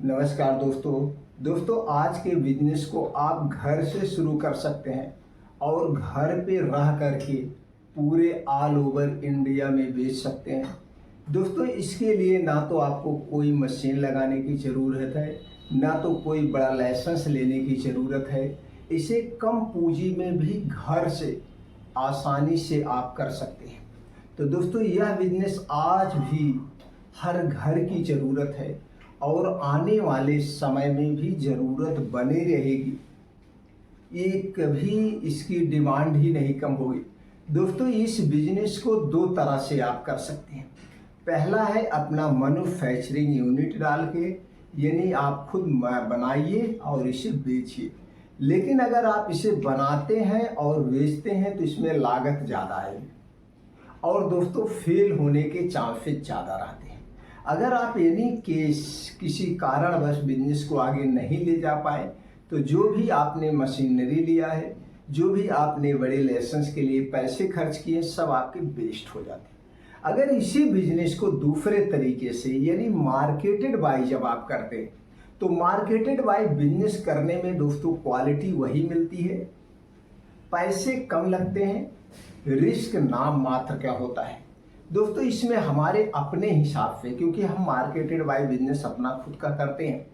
नमस्कार दोस्तों आज के बिजनेस को आप घर से शुरू कर सकते हैं और घर पे रह करके पूरे ऑल ओवर इंडिया में बेच सकते हैं। दोस्तों इसके लिए ना तो आपको कोई मशीन लगाने की ज़रूरत है, ना तो कोई बड़ा लाइसेंस लेने की ज़रूरत है। इसे कम पूंजी में भी घर से आसानी से आप कर सकते हैं। तो दोस्तों यह बिजनेस आज भी हर घर की ज़रूरत है और आने वाले समय में भी ज़रूरत बनी रहेगी। ये कभी इसकी डिमांड ही नहीं कम होगी। दोस्तों इस बिजनेस को दो तरह से आप कर सकते हैं। पहला है अपना मैन्युफैक्चरिंग यूनिट डाल के, यानी आप खुद बनाइए और इसे बेचिए। लेकिन अगर आप इसे बनाते हैं और बेचते हैं तो इसमें लागत ज़्यादा आएगी और दोस्तों फेल होने के चांसेस ज़्यादा रहते हैं। अगर आप यानी किसी कारणवश बिजनेस को आगे नहीं ले जा पाए तो जो भी आपने मशीनरी लिया है, जो भी आपने बड़े लाइसेंस के लिए पैसे खर्च किए, सब आपके वेस्ट हो जाते हैं। अगर इसी बिजनेस को दूसरे तरीके से यानी मार्केटेड बाय जब आप करते हैं तो मार्केटेड बाय बिजनेस करने में दोस्तों क्वालिटी वही मिलती है, पैसे कम लगते हैं, रिस्क नाम मात्र क्या होता है। दोस्तों इसमें हमारे अपने हिसाब से, क्योंकि हम मार्केटेड बाय बिजनेस अपना खुद का करते हैं,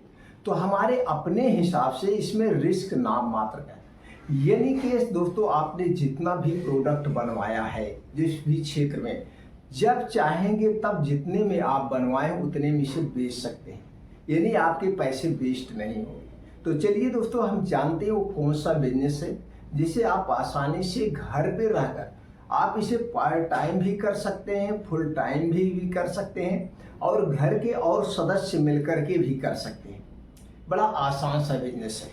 तो हमारे अपने हिसाब से इसमें रिस्क नाम मात्र का है। यानी कि दोस्तों आपने जितना भी प्रोडक्ट बनवाया है जिस भी क्षेत्र में, जब चाहेंगे तब जितने में आप बनवाएं उतने में इसे बेच सकते हैं, यानी आपके पैसे वेस्ट नहीं होंगे। तो चलिए दोस्तों हम जानते हैं वो कौन सा बिजनेस है जिसे आप आसानी से घर पे रहकर आप इसे पार्ट टाइम भी कर सकते हैं, फुल टाइम भी कर सकते हैं और घर के और सदस्य मिलकर के भी कर सकते हैं। बड़ा आसान सा बिजनेस है।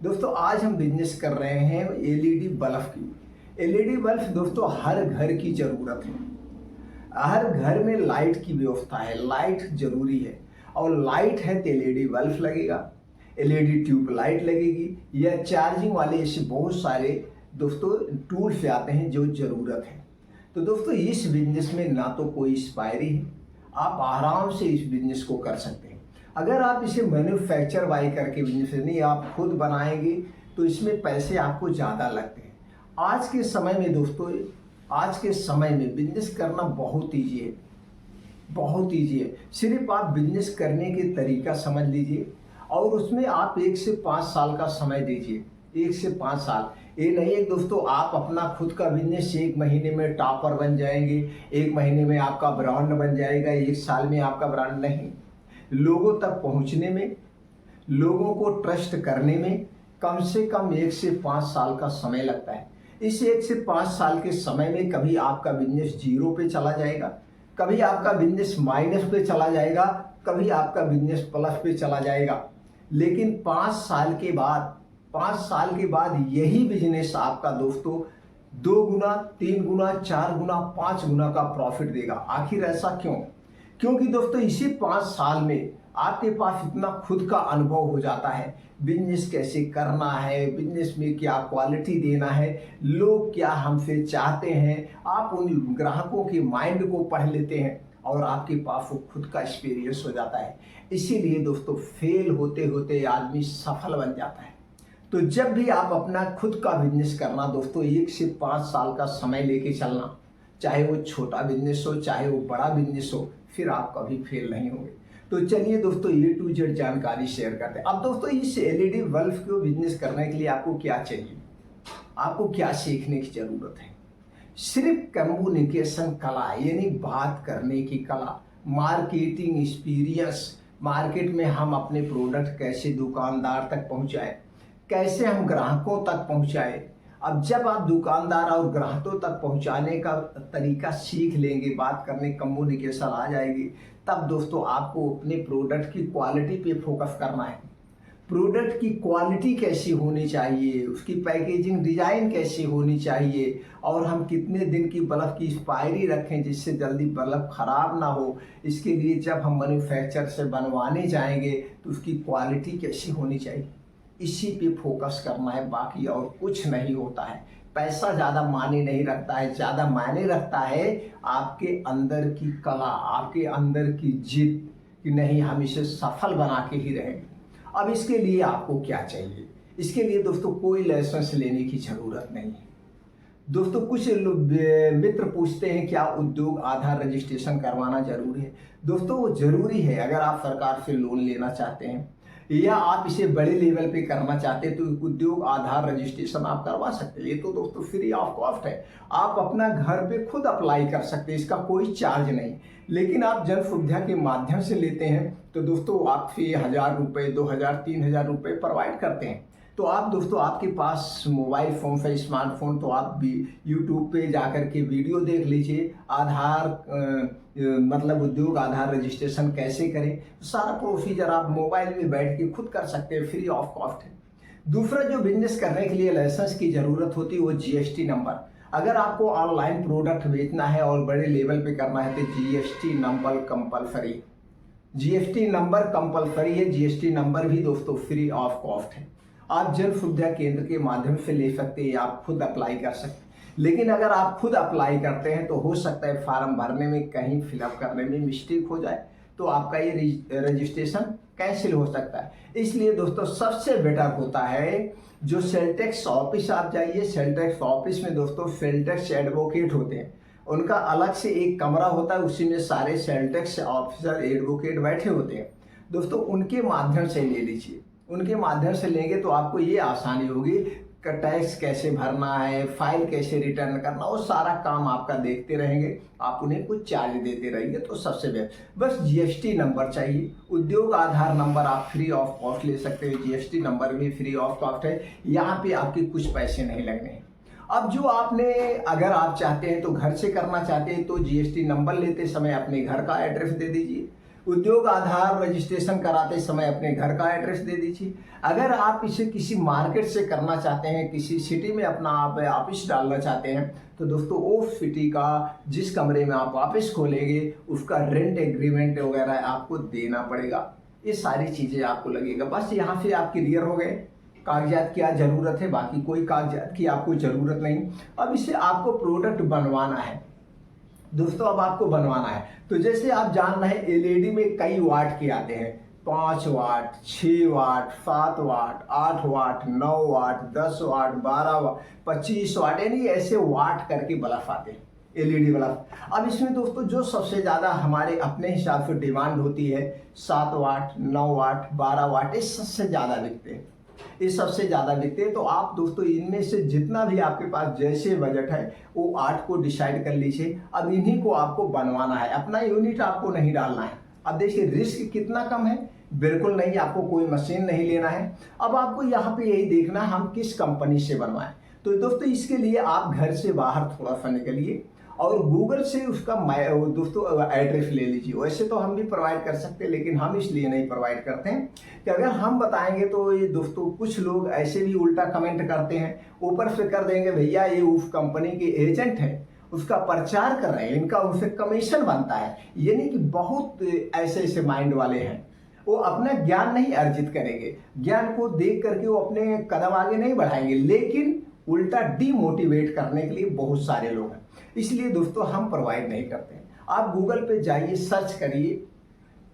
दोस्तों आज हम बिजनेस कर रहे हैं एलईडी बल्ब की। एलईडी बल्ब दोस्तों हर घर की ज़रूरत है, हर घर में लाइट की व्यवस्था है, लाइट जरूरी है और लाइट है तो एलईडी बल्ब लगेगा, एलईडी ट्यूब लाइट लगेगी या चार्जिंग वाले ऐसे बहुत सारे दोस्तों टूल्स आते हैं जो ज़रूरत है। तो दोस्तों इस बिजनेस में ना तो कोई एक्सपायरी है, आप आराम से इस बिजनेस को कर सकते हैं। अगर आप इसे मैन्युफैक्चर बाय करके बिजनेस नहीं आप खुद बनाएंगे तो इसमें पैसे आपको ज़्यादा लगते हैं। आज के समय में दोस्तों, आज के समय में बिजनेस करना बहुत ईजी है, बहुत ईजी है। सिर्फ आप बिजनेस करने के तरीका समझ लीजिए और उसमें आप 1 से 5 साल का समय दीजिए। 1 से 5 साल ये नहीं है दोस्तों आप अपना खुद का बिजनेस 1 महीने में टॉपर बन जाएंगे, 1 महीने में आपका ब्रांड बन जाएगा, 1 साल में आपका ब्रांड नहीं। लोगों तक पहुंचने में, लोगों को ट्रस्ट करने में कम से कम 1 से 5 साल का समय लगता है। इस 1 से 5 साल के समय में कभी आपका बिजनेस 0 पे चला जाएगा, कभी आपका बिजनेस माइनस पे चला जाएगा, कभी आपका बिजनेस प्लस पे चला जाएगा। लेकिन 5 साल के बाद यही बिजनेस आपका दोस्तों 2 गुना, 3 गुना, 4 गुना, 5 गुना का प्रॉफिट देगा। आखिर ऐसा क्यों? क्योंकि दोस्तों इसी 5 साल में आपके पास इतना खुद का अनुभव हो जाता है, बिजनेस कैसे करना है, बिजनेस में क्या क्वालिटी देना है, लोग क्या हमसे चाहते हैं। आप उन ग्राहकों के माइंड को पढ़ लेते हैं और आपके पास वो खुद का एक्सपीरियंस हो जाता है। इसीलिए दोस्तों फेल होते होते आदमी सफल बन जाता है। तो जब भी आप अपना खुद का बिजनेस करना दोस्तों 1 से 5 साल का समय लेके चलना, चाहे वो छोटा बिजनेस हो चाहे वो बड़ा बिजनेस हो, फिर आप कभी फेल नहीं होंगे। तो चलिए दोस्तों A to Z जानकारी शेयर करते हैं। अब दोस्तों इस एलईडी बल्ब को बिजनेस करने के लिए आपको क्या चाहिए, आपको क्या सीखने की जरूरत है? सिर्फ कम्युनिकेशन कला यानी बात करने की कला, मार्केटिंग एक्सपीरियंस, मार्केट में हम अपने प्रोडक्ट कैसे दुकानदार तक पहुंचाए, कैसे हम ग्राहकों तक पहुंचाए। अब जब आप दुकानदार और ग्राहकों तक पहुंचाने का तरीका सीख लेंगे, बात करने कम्युनिकेशन आ जाएगी, तब दोस्तों आपको अपने प्रोडक्ट की क्वालिटी पे फोकस करना है। प्रोडक्ट की क्वालिटी कैसी होनी चाहिए, उसकी पैकेजिंग डिजाइन कैसी होनी चाहिए और हम कितने दिन की बल्ब की एक्सपायरी रखें जिससे जल्दी बल्ब खराब ना हो। इसके लिए जब हम मैन्युफैक्चर से बनवाने जाएंगे तो उसकी क्वालिटी कैसी होनी चाहिए, इसी पे फोकस करना है, बाकी और कुछ नहीं होता है। पैसा ज़्यादा मायने नहीं रखता है, ज़्यादा मायने रखता है आपके अंदर की कला, आपके अंदर की जिद, कि नहीं हम इसे सफल बना के ही रहेंगे। अब इसके लिए आपको क्या चाहिए? इसके लिए दोस्तों कोई लाइसेंस लेने की ज़रूरत नहीं है। दोस्तों कुछ मित्र पूछते हैं क्या उद्योग आधार रजिस्ट्रेशन करवाना जरूरी है? दोस्तों वो जरूरी है अगर आप सरकार से लोन लेना चाहते हैं या आप इसे बड़े लेवल पे करना चाहते हैं तो उद्योग आधार रजिस्ट्रेशन आप करवा सकते हैं। ये तो दोस्तों फ्री ऑफ कॉस्ट है, आप अपना घर पे खुद अप्लाई कर सकते हैं, इसका कोई चार्ज नहीं। लेकिन आप जन सुविधा के माध्यम से लेते हैं तो दोस्तों आपसे 1000 रुपये, 2000, 3000 रुपये प्रोवाइड करते हैं। तो आप दोस्तों आपके पास मोबाइल फ़ोन है, स्मार्टफोन, तो आप भी यूट्यूब पे जाकर के वीडियो देख लीजिए आधार मतलब उद्योग आधार रजिस्ट्रेशन कैसे करें। सारा प्रोसीजर आप मोबाइल में बैठ के खुद कर सकते हैं, फ्री ऑफ कॉस्ट है। दूसरा जो बिजनेस करने के लिए लाइसेंस की ज़रूरत होती है वो जीएसटी नंबर। अगर आपको ऑनलाइन प्रोडक्ट बेचना है और बड़े लेवल पे करना है तो GST number compulsory, GST number compulsory है। जीएसटी नंबर भी दोस्तों फ्री ऑफ कॉस्ट है, आप जन सुविधा केंद्र के माध्यम से ले सकते हैं, आप खुद अप्लाई कर सकते हैं। लेकिन अगर आप खुद अप्लाई करते हैं तो हो सकता है फॉर्म भरने में कहीं फिलअप करने में मिस्टेक हो जाए तो आपका ये रजिस्ट्रेशन कैंसिल हो सकता है। इसलिए दोस्तों सबसे बेटर होता है जो सेल टैक्स ऑफिस आप जाइए, सेल टैक्स ऑफिस में दोस्तों सेल टैक्स एडवोकेट होते हैं, उनका अलग से एक कमरा होता है, उसी में सारे सेल टैक्स ऑफिसर एडवोकेट बैठे होते हैं। दोस्तों उनके माध्यम से ले लीजिए, उनके माध्यम से लेंगे तो आपको ये आसानी होगी कि टैक्स कैसे भरना है, फाइल कैसे रिटर्न करना, वो सारा काम आपका देखते रहेंगे, आप उन्हें कुछ चार्ज देते रहेंगे। तो सबसे बेस्ट बस जीएसटी नंबर चाहिए। उद्योग आधार नंबर आप फ्री ऑफ कॉस्ट ले सकते हैं, जीएसटी नंबर भी फ्री ऑफ कॉस्ट है, यहाँ पे आपके कुछ पैसे नहीं लगने हैं। अब जो आपने अगर आप चाहते हैं तो घर से करना चाहते हैं तो जीएसटी नंबर लेते समय अपने घर का एड्रेस दे दीजिए, उद्योग आधार रजिस्ट्रेशन कराते समय अपने घर का एड्रेस दे दीजिए। अगर आप इसे किसी मार्केट से करना चाहते हैं, किसी सिटी में अपना आप ऑफिस डालना चाहते हैं तो दोस्तों वो सिटी का जिस कमरे में आप ऑफिस खोलेंगे उसका रेंट एग्रीमेंट वगैरह आपको देना पड़ेगा, ये सारी चीज़ें आपको लगेगा। बस यहाँ से आप क्लियर हो गए, कागजात की ज़रूरत है, बाकी कोई कागजात की आपको ज़रूरत नहीं। अब इसे आपको प्रोडक्ट बनवाना है दोस्तों, अब आपको बनवाना है तो जैसे आप जान रहे हैं एलईडी में कई वाट के आते हैं, 5 वाट, 6 वाट, 7 वाट, 8 वाट, 9 वाट, 10 वाट, 12 वाट, 25 वाट, यानी ऐसे वाट करके बल्ब आते हैं एलईडी बल्ब। अब इसमें दोस्तों जो सबसे ज़्यादा हमारे अपने हिसाब से डिमांड होती है 7 वाट, 9 वाट, 12 वाट, ये सबसे ज़्यादा बिकते हैं, ये सबसे ज़्यादा बिकते हैं। तो आप दोस्तों इनमें से जितना भी आपके पास जैसे बजट है वो 8 को डिसाइड कर लीजिए। अब इन्हीं को आपको बनवाना है, अपना यूनिट आपको नहीं डालना है। अब देखिए रिस्क कितना कम है, बिल्कुल नहीं, आपको कोई मशीन नहीं लेना है। अब आपको यहाँ पे यही देखना है हम किस कंपनी से बनवाएं। तो दोस्तों इसके लिए आप घर से बाहर थोड़ा सा निकलिए और गूगल से उसका दोस्तों एड्रेस ले लीजिए। वैसे तो हम भी प्रोवाइड कर सकते हैं लेकिन हम इसलिए नहीं प्रोवाइड करते हैं कि अगर हम बताएंगे तो ये दोस्तों कुछ लोग ऐसे भी उल्टा कमेंट करते हैं, ऊपर से कर देंगे भैया ये उस कंपनी के एजेंट है, उसका प्रचार कर रहे हैं, इनका उनसे कमीशन बनता है। यानी कि बहुत ऐसे माइंड वाले हैं, वो अपना ज्ञान नहीं अर्जित करेंगे, ज्ञान को देख करके वो अपने कदम आगे नहीं बढ़ाएंगे, लेकिन उल्टा डीमोटिवेट करने के लिए बहुत सारे लोग हैं। इसलिए दोस्तों हम प्रोवाइड नहीं करते हैं। आप गूगल पे जाइए, सर्च करिए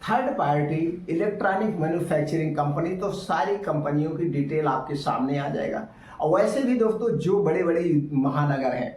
third party electronic manufacturing company, तो सारी कंपनियों की डिटेल आपके सामने आ जाएगा। और वैसे भी दोस्तों जो बड़े बड़े महानगर हैं,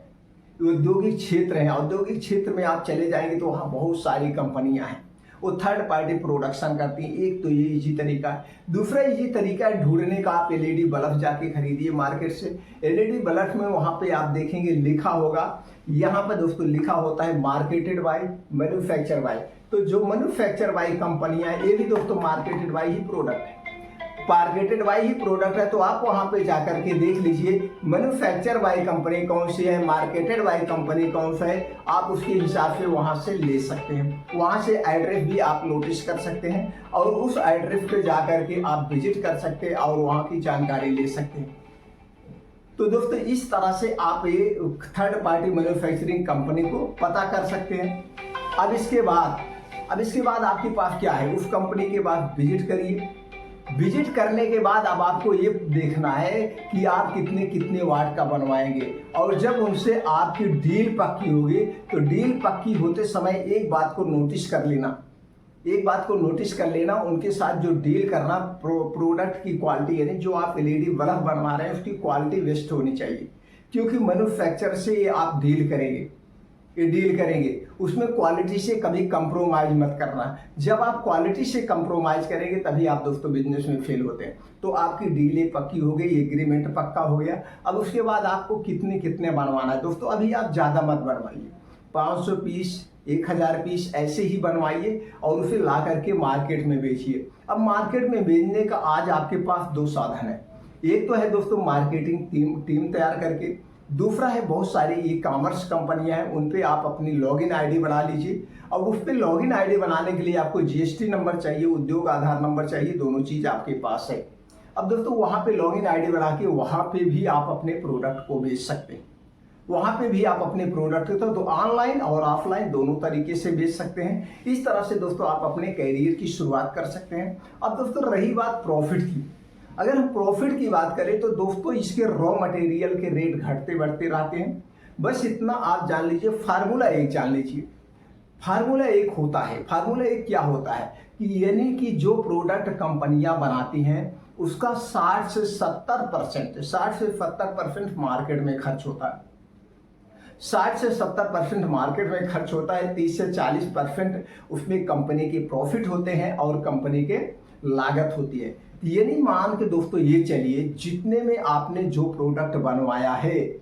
औद्योगिक क्षेत्र हैं, औद्योगिक क्षेत्र में आप चले जाएंगे तो वहाँ बहुत सारी कंपनियाँ हैं, वो थर्ड पार्टी प्रोडक्शन करती हैं। एक तो ये इजी तरीका है। दूसरा इजी तरीका है ढूंढने का, आप एलईडी बल्ब जाके खरीदिए मार्केट से। एलईडी बल्ब में वहाँ पे आप देखेंगे लिखा होगा, यहाँ पर दोस्तों लिखा होता है मार्केटेड बाय, मैन्युफैक्चर बाय। तो जो मैन्युफैक्चर बाय कंपनियां ये भी दोस्तों मार्केटेड बाय ही प्रोडक्ट है, मार्केटेड बाय ही प्रोडक्ट है। तो आप वहां पे जाकर के देख लीजिए मैन्युफैक्चर बाय कंपनी कौन सी है, मार्केटेड बाय कंपनी कौन सा है, आप उसके हिसाब से वहां से ले सकते हैं। वहां से एड्रेस भी आप नोटिस कर सकते हैं और उस एड्रेस पे जाकर के आप विजिट कर सकते हैं और वहां की जानकारी ले सकते हैं। तो दोस्तों इस तरह से आप ये थर्ड पार्टी मैन्युफैक्चरिंग कंपनी को पता कर सकते हैं। अब इसके बाद आपके पास क्या है, उस कंपनी के बाद विजिट करिए। विजिट करने के बाद अब आपको ये देखना है कि आप कितने वाट का बनवाएंगे। और जब उनसे आपकी डील पक्की होगी तो डील पक्की होते समय एक बात को नोटिस कर लेना, एक बात को नोटिस कर लेना, उनके साथ जो डील करना, प्रोडक्ट की क्वालिटी, यानी जो आप एलईडी बल्ब बनवा रहे हैं उसकी क्वालिटी बेस्ट होनी चाहिए, क्योंकि मैन्युफैक्चर से आप डील करेंगे उसमें क्वालिटी से कभी कंप्रोमाइज मत करना। जब आप क्वालिटी से कंप्रोमाइज करेंगे तभी आप दोस्तों बिजनेस में फेल होते हैं। तो आपकी डीलें पक्की हो गई, एग्रीमेंट पक्का हो गया। अब उसके बाद आपको कितने बनवाना है दोस्तों, अभी आप ज़्यादा मत बनवाइए, 500 पीस 1000 पीस ऐसे ही बनवाइए और उसे ला करके मार्केट में बेचिए। अब मार्केट में बेचने का आज आपके पास 2 साधन है। एक तो है दोस्तों मार्केटिंग टीम तैयार करके, दूसरा है बहुत सारी ई कॉमर्स कंपनियां हैं, उन पे आप अपनी लॉगिन आईडी बना लीजिए। अब उस पर लॉगिन आईडी बनाने के लिए आपको जीएसटी नंबर चाहिए, उद्योग आधार नंबर चाहिए, दोनों चीज़ आपके पास है। अब दोस्तों वहाँ पे लॉगिन आईडी बना के वहाँ पे भी आप अपने प्रोडक्ट को बेच सकते हैं। वहाँ पे भी आप अपने प्रोडक्ट तो ऑनलाइन और ऑफलाइन दोनों तरीके से बेच सकते हैं। इस तरह से दोस्तों आप अपने कैरियर की शुरुआत कर सकते हैं। अब दोस्तों रही बात प्रॉफिट की, अगर हम प्रॉफिट की बात करें तो दोस्तों इसके रॉ मटेरियल के रेट घटते बढ़ते रहते हैं। बस इतना आप जान लीजिए, फार्मूला एक जान लीजिए। फार्मूला एक होता है, फार्मूला एक क्या होता है कि यानी कि जो प्रोडक्ट कंपनियां बनाती हैं उसका 60 से 70% मार्केट में खर्च होता है। 60 से 70% मार्केट में खर्च होता है, 30 से 40% उसमें कंपनी के प्रॉफिट होते हैं और कंपनी के लागत होती है। ये नहीं मान के दोस्तों ये चलिए, जितने में आपने जो प्रोडक्ट बनवाया है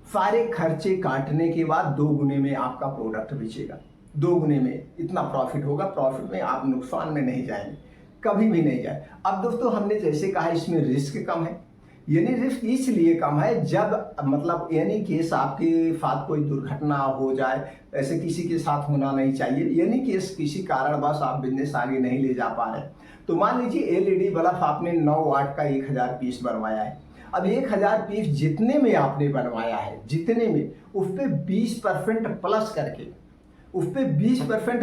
सारे खर्चे काटने के बाद 2 गुने में आपका प्रोडक्ट बेचेगा, 2 गुने में इतना प्रॉफिट होगा। प्रॉफिट में आप नुकसान में नहीं जाएंगे, कभी भी नहीं जाए। अब दोस्तों हमने जैसे कहा इसमें रिस्क कम है, यानी रिस्क इसलिए कम है जब मतलब यानी केस आपके साथ कोई दुर्घटना हो जाए, ऐसे किसी के साथ होना नहीं चाहिए, यानी केस किसी कारणवश आप बिजनेस आगे नहीं ले जा पा रहे। तो मान लीजिए एलईडी बल्ब आपने 9 वाट का 1000 पीस बनवाया है। अब 1000 पीस जितने में आपने बनवाया है, जितने में उस पर 20%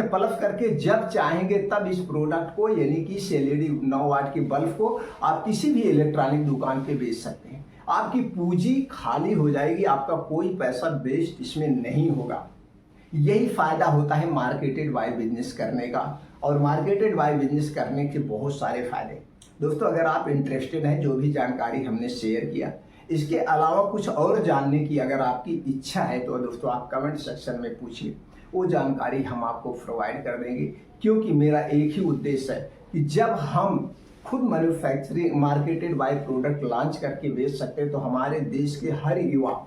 प्लस करके जब चाहेंगे तब इस प्रोडक्ट को, यानी कि इस एलईडी 9 वाट के बल्ब को आप किसी भी इलेक्ट्रॉनिक दुकान पे बेच सकते हैं। आपकी पूंजी खाली हो जाएगी, आपका कोई पैसा वेस्ट इसमें नहीं होगा। यही फायदा होता है मार्केटेड बाय बिजनेस करने का। और मार्केटेड बाय बिजनेस करने के बहुत सारे फायदे दोस्तों, अगर आप इंटरेस्टेड हैं जो भी जानकारी हमने शेयर किया, इसके अलावा कुछ और जानने की अगर आपकी इच्छा है तो दोस्तों आप कमेंट सेक्शन में पूछिए, वो जानकारी हम आपको प्रोवाइड कर देंगे। क्योंकि मेरा एक ही उद्देश्य है कि जब हम खुद manufacturing marketed by product launch करके बेच सकते हैं तो हमारे देश के हर युवा,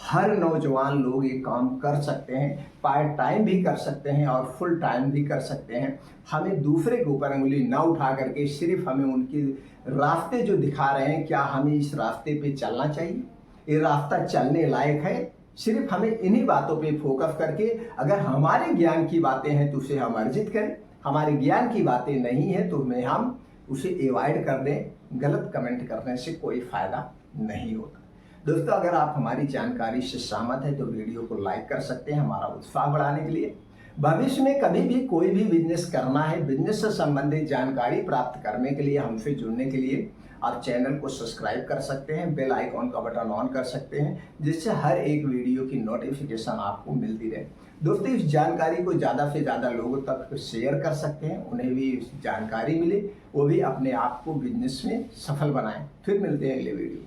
हर नौजवान लोग ये काम कर सकते हैं, पार्ट टाइम भी कर सकते हैं और फुल टाइम भी कर सकते हैं। हमें दूसरे के ऊपर उंगली ना उठा करके सिर्फ हमें उनके रास्ते जो दिखा रहे हैं, क्या हमें इस रास्ते पे चलना चाहिए, ये रास्ता चलने लायक है, सिर्फ हमें इन्हीं बातों पे फोकस करके अगर हमारे ज्ञान की बातें हैं तो उसे हम अर्जित करें, हमारे ज्ञान की बातें नहीं है तो हम उसे अवॉइड कर दें। गलत कमेंट करने से कोई फायदा नहीं होता। दोस्तों अगर आप हमारी जानकारी से सहमत है तो वीडियो को लाइक कर सकते हैं हमारा उत्साह बढ़ाने के लिए। भविष्य में कभी भी कोई भी बिजनेस करना है, बिजनेस से संबंधित जानकारी प्राप्त करने के लिए, हमसे जुड़ने के लिए आप चैनल को सब्सक्राइब कर सकते हैं, बेल आइकॉन का बटन ऑन कर सकते हैं, जिससे हर एक वीडियो की नोटिफिकेशन आपको मिलती रहे। दोस्तों इस जानकारी को ज़्यादा से ज़्यादा लोगों तक शेयर कर सकते हैं, उन्हें भी जानकारी मिले, वो भी अपने आप को बिजनेस में सफल बनाएं। फिर मिलते हैं अगले वीडियो।